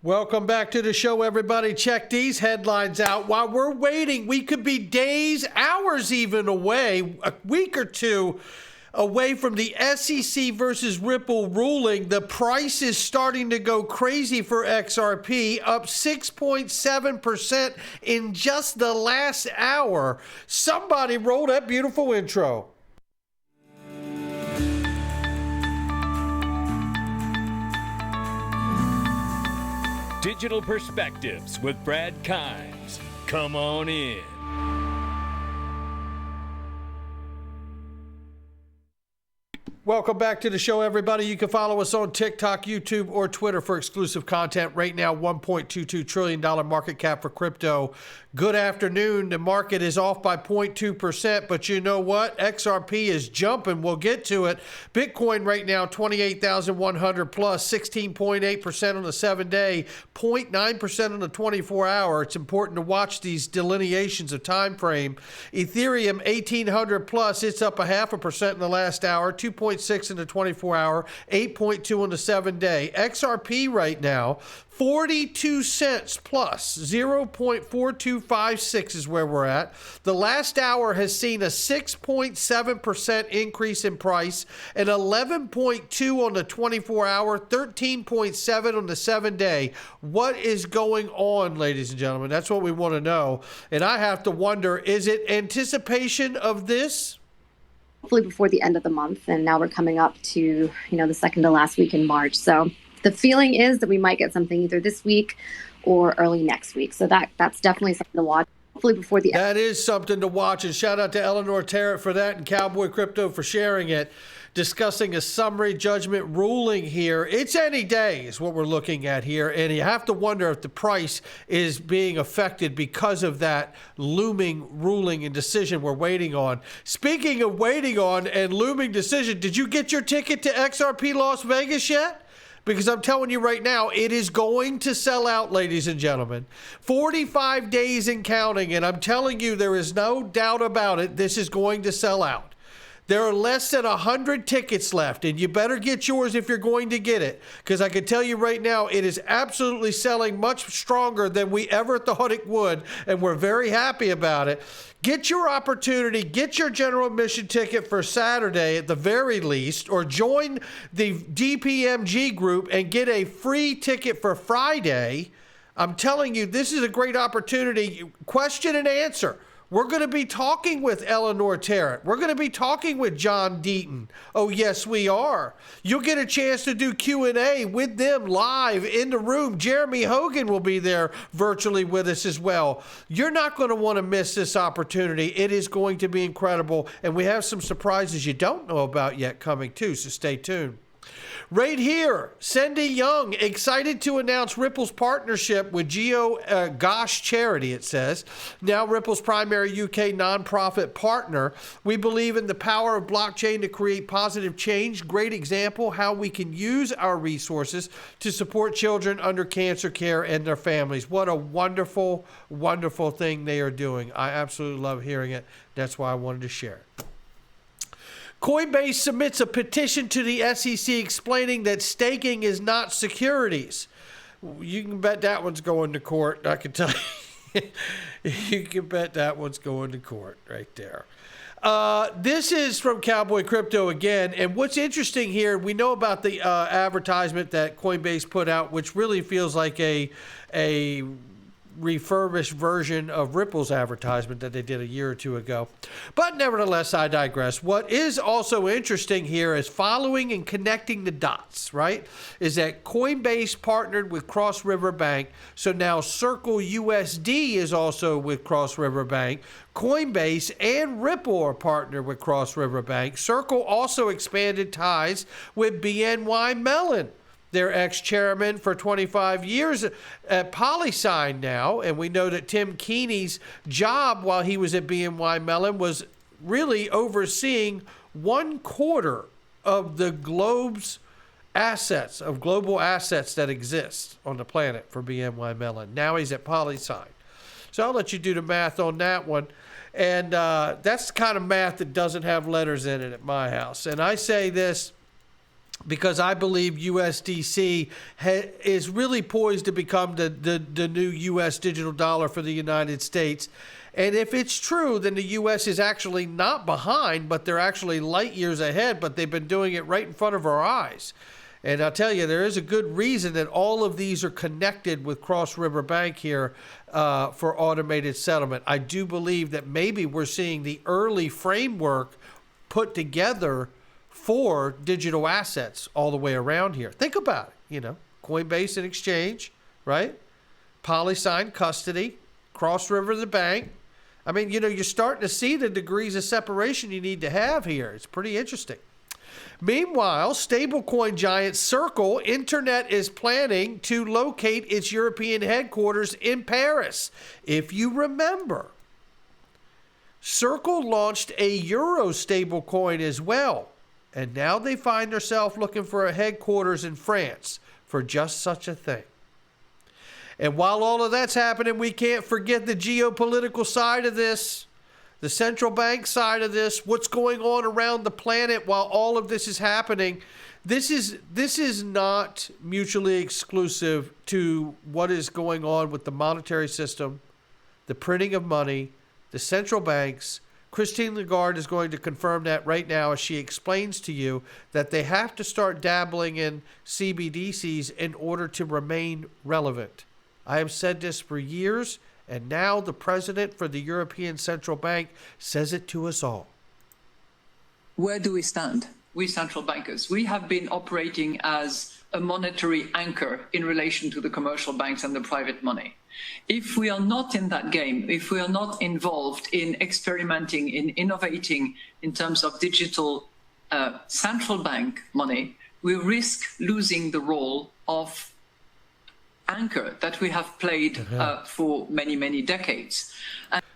Welcome back to the show, everybody. Check these headlines out. While we're waiting, we could be days, hours even away, a week or two away from the SEC versus Ripple ruling. The price is starting to go crazy for XRP, up 6.7% in just the last hour. Somebody roll that beautiful intro. Digital Perspectives with Brad Kimes. Come on in. Welcome back to the show, everybody. You can follow us on TikTok, YouTube, or Twitter for exclusive content. Right now, $1.22 trillion market cap for crypto. Good afternoon. The market is off by 0.2%, but you know what? XRP is jumping. We'll get to it. Bitcoin right now, 28,100 plus, 16.8% on the 7-day, 0.9% on the 24-hour. It's important to watch these delineations of time frame. Ethereum, 1,800 plus. It's up 0.5% in the last hour, 2.6 in the 24-hour, 8.2 on the 7-day. XRP right now, 42 cents plus, 0.4256 is where we're at. The last hour has seen a 6.7% increase in price, an 11.2 on the 24-hour, 13.7 on the 7-day. What is going on, ladies and gentlemen? That's what we want to know. And I have to wonder, is it anticipation of this? Hopefully before the end of the month, and now we're coming up to the second to last week in March. So the feeling is that we might get something either this week or early next week. So that's definitely something to watch. Hopefully before the That is something to watch, and shout out to Eleanor Tarrant for that and Cowboy Crypto for sharing it. Discussing a summary judgment ruling here. It's any day is what we're looking at here, and you have to wonder if the price is being affected because of that looming ruling and decision we're waiting on. Speaking of waiting on and looming decision, did you get your ticket to XRP Las Vegas yet? Because I'm telling you right now, it is going to sell out, ladies and gentlemen. 45 days and counting, and I'm telling you, there is no doubt about it, this is going to sell out. There are less than 100 tickets left, and you better get yours if you're going to get it, because I can tell you right now, it is absolutely selling much stronger than we ever thought it would, and we're very happy about it. Get your opportunity, get your general admission ticket for Saturday at the very least, or join the DPMG group and get a free ticket for Friday. I'm telling you, this is a great opportunity. Question and answer. We're going to be talking with Eleanor Tarrant. We're going to be talking with John Deaton. Oh, yes, we are. You'll get a chance to do Q&A with them live in the room. Jeremy Hogan will be there virtually with us as well. You're not going to want to miss this opportunity. It is going to be incredible. And we have some surprises you don't know about yet coming too, so stay tuned. Right here, Cindy Young, excited to announce Ripple's partnership with Gosh Charity, it says. Now Ripple's primary UK nonprofit partner. We believe in the power of blockchain to create positive change. Great example how we can use our resources to support children under cancer care and their families. What a wonderful, wonderful thing they are doing. I absolutely love hearing it. That's why I wanted to share it. Coinbase submits a petition to the SEC explaining that staking is not securities. You can bet that one's going to court. I can tell you. You can bet that one's going to court right there. This is from Cowboy Crypto again. And what's interesting here, we know about the advertisement that Coinbase put out, which really feels like a refurbished version of Ripple's advertisement that they did a year or two ago. But nevertheless, I digress. What is also interesting here is following and connecting the dots, right? Is that Coinbase partnered with Cross River Bank. So now Circle USD is also with Cross River Bank. Coinbase and Ripple are partnered with Cross River Bank. Circle also expanded ties with BNY Mellon, their ex-chairman for 25 years at PolySign now. And we know that Tim Keeney's job while he was at BNY Mellon was really overseeing 1/4 of the globe's assets, of global assets that exist on the planet for BNY Mellon. Now he's at PolySign. So I'll let you do the math on that one. And that's the kind of math that doesn't have letters in it at my house. And I say this, because I believe USDC is really poised to become the new U.S. digital dollar for the United States. And if it's true, then the U.S. is actually not behind, but they're actually light years ahead, but they've been doing it right in front of our eyes. And I'll tell you, there is a good reason that all of these are connected with Cross River Bank here for automated settlement. I do believe that maybe we're seeing the early framework put together for digital assets all the way around here. Think about it, Coinbase and Exchange, right? PolySign custody, Cross River the bank. I mean, you're starting to see the degrees of separation you need to have here. It's pretty interesting. Meanwhile, stablecoin giant Circle Internet is planning to locate its European headquarters in Paris. If you remember, Circle launched a Euro stablecoin as well, and now they find themselves looking for a headquarters in France for just such a thing. And while all of that's happening, we can't forget the geopolitical side of this, the central bank side of this, what's going on around the planet while all of this is happening. This is not mutually exclusive to what is going on with the monetary system, the printing of money, the central banks. Christine Lagarde is going to confirm that right now as she explains to you that they have to start dabbling in CBDCs in order to remain relevant. I have said this for years, and now the president for the European Central Bank says it to us all. Where do we stand? We central bankers, we have been operating as a monetary anchor in relation to the commercial banks and the private money. If we are not in that game, if we are not involved in experimenting, in innovating in terms of digital central bank money, we risk losing the role of anchor that we have played for many, many decades.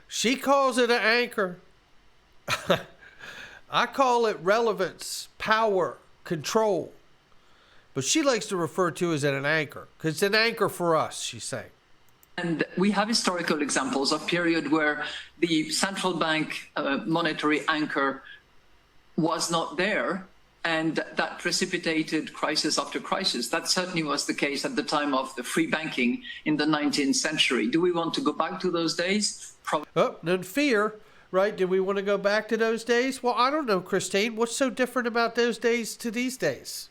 She calls it an anchor. I call it relevance, power, control. But she likes to refer to it as an anchor, because it's an anchor for us, she's saying. And we have historical examples of period where the central bank monetary anchor was not there, and that precipitated crisis after crisis. That certainly was the case at the time of the free banking in the 19th century. Do we want to go back to those days? Probably. Oh, no fear, right? Do we want to go back to those days? Well, I don't know, Christine. What's so different about those days to these days?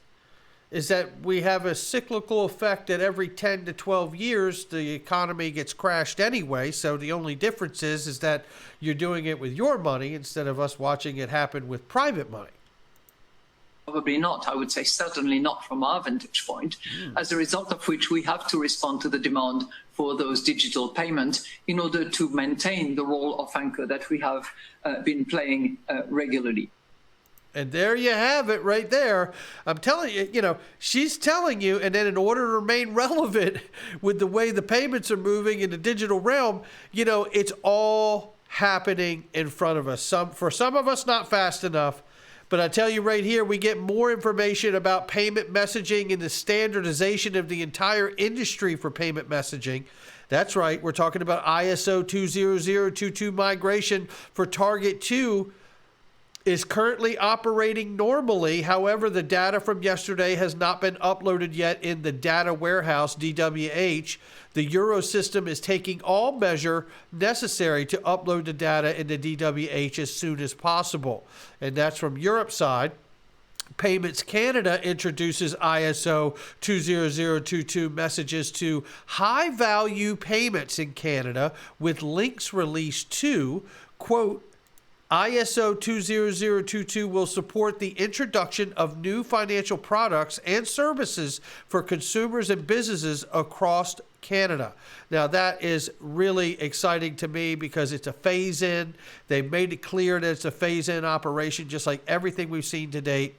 Is that we have a cyclical effect that every 10 to 12 years, the economy gets crashed anyway. So the only difference is that you're doing it with your money instead of us watching it happen with private money. Probably not. I would say certainly not from our vantage point, as a result of which we have to respond to the demand for those digital payments in order to maintain the role of anchor that we have been playing regularly. And there you have it right there. I'm telling you, she's telling you, and then in order to remain relevant with the way the payments are moving in the digital realm, it's all happening in front of us. For some of us, not fast enough. But I tell you right here, we get more information about payment messaging and the standardization of the entire industry for payment messaging. That's right. We're talking about ISO 20022 migration for Target 2 is currently operating normally. However, the data from yesterday has not been uploaded yet in the data warehouse, DWH. The Euro system is taking all measure necessary to upload the data into DWH as soon as possible. And that's from Europe's side. Payments Canada introduces ISO 20022 messages to high-value payments in Canada with links released to, quote, ISO 20022 will support the introduction of new financial products and services for consumers and businesses across Canada. Now, that is really exciting to me because it's a phase-in. They've made it clear that it's a phase-in operation, just like everything we've seen to date.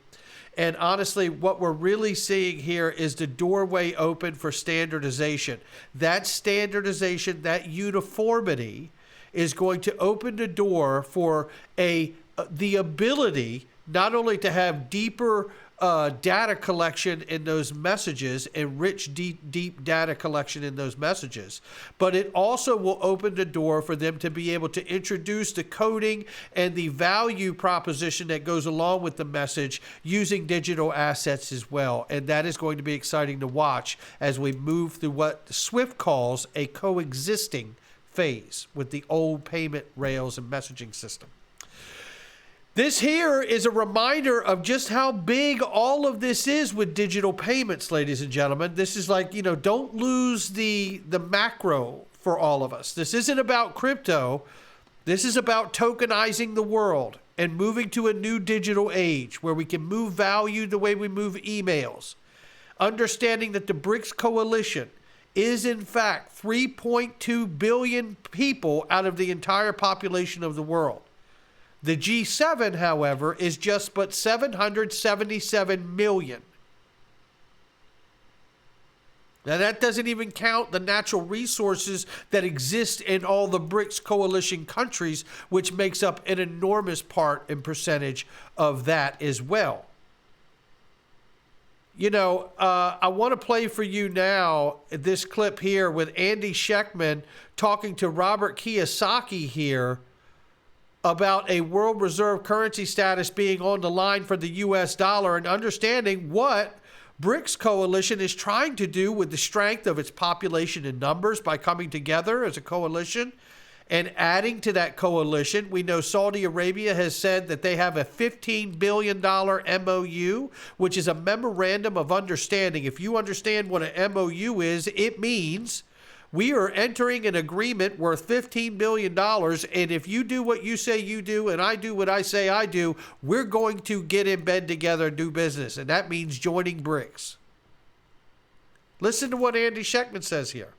And honestly, what we're really seeing here is the doorway open for standardization. That standardization, that uniformity, is going to open the door for the ability not only to have deeper data collection in those messages, and rich, deep data collection in those messages. But it also will open the door for them to be able to introduce the coding and the value proposition that goes along with the message using digital assets as well. And that is going to be exciting to watch as we move through what Swift calls a coexisting phase with the old payment rails and messaging system. This here is a reminder of just how big all of this is with digital payments, ladies and gentlemen. This is like, don't lose the macro for all of us. This isn't about crypto. This is about tokenizing the world and moving to a new digital age where we can move value the way we move emails. Understanding that the BRICS coalition is in fact 3.2 billion people out of the entire population of the world. The G7, however, is just but 777 million. Now, that doesn't even count the natural resources that exist in all the BRICS coalition countries, which makes up an enormous part and percentage of that as well. I want to play for you now this clip here with Andy Schectman talking to Robert Kiyosaki here about a world reserve currency status being on the line for the U.S. dollar and understanding what BRICS coalition is trying to do with the strength of its population and numbers by coming together as a coalition and adding to that coalition. We know Saudi Arabia has said that they have a $15 billion MOU, which is a memorandum of understanding. If you understand what an MOU is, it means we are entering an agreement worth $15 billion, and if you do what you say you do and I do what I say I do, we're going to get in bed together and do business, and that means joining BRICS. Listen to what Andy Schectman says here.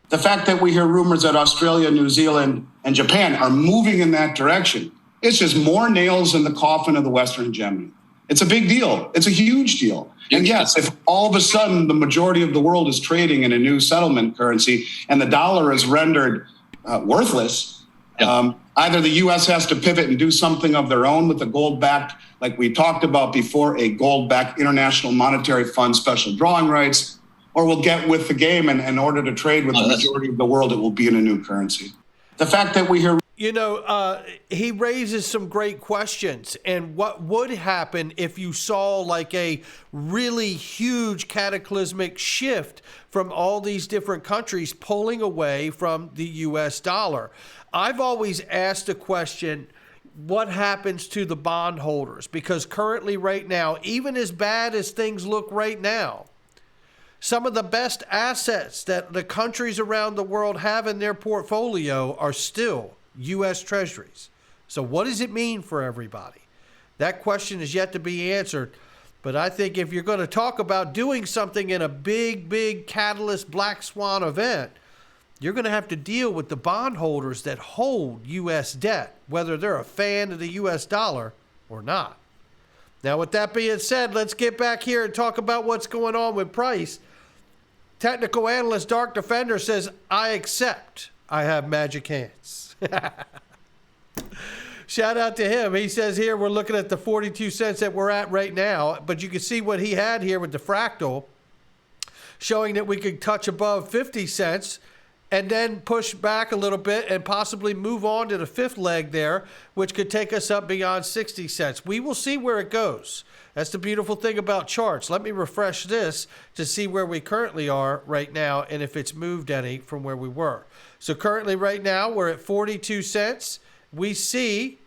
The fact that we hear rumors that Australia, New Zealand, and Japan are moving in that direction, it's just more nails in the coffin of the Western hegemony. It's a big deal. It's a huge deal. And yes, if all of a sudden the majority of the world is trading in a new settlement currency and the dollar is rendered worthless, either the U.S. has to pivot and do something of their own with the gold-backed, like we talked about before, a gold-backed International Monetary Fund special drawing rights, or we'll get with the game, and in order to trade with the majority of the world, it will be in a new currency. The fact that we hear... He raises some great questions. And what would happen if you saw like a really huge cataclysmic shift from all these different countries pulling away from the U.S. dollar? I've always asked the question, what happens to the bondholders? Because currently right now, even as bad as things look right now, some of the best assets that the countries around the world have in their portfolio are still U.S. Treasuries. So what does it mean for everybody? That question is yet to be answered. But I think if you're going to talk about doing something in a big catalyst black swan event, you're going to have to deal with the bondholders that hold U.S. debt, whether they're a fan of the U.S. dollar or not. Now, with that being said, let's get back here and talk about what's going on with price. Technical analyst Dark Defender says, I accept I have magic hands. Shout out to him. He says here we're looking at the 42 cents that we're at right now, but you can see what he had here with the fractal showing that we could touch above 50 cents and then push back a little bit and possibly move on to the fifth leg there, which could take us up beyond 60 cents. We will see where it goes. That's the beautiful thing about charts. Let me refresh this to see where we currently are right now and if it's moved any from where we were. So currently right now we're at 42 cents. We see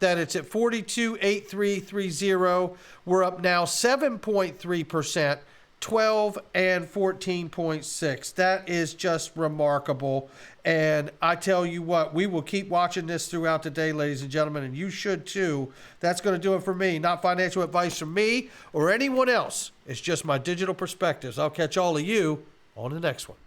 that it's at 42.8330. We're up now 7.3%, 12 and 14.6. That is just remarkable. And I tell you what, we will keep watching this throughout the day, ladies and gentlemen, and you should too. That's going to do it for me. Not financial advice from me or anyone else. It's just my digital perspectives. I'll catch all of you on the next one.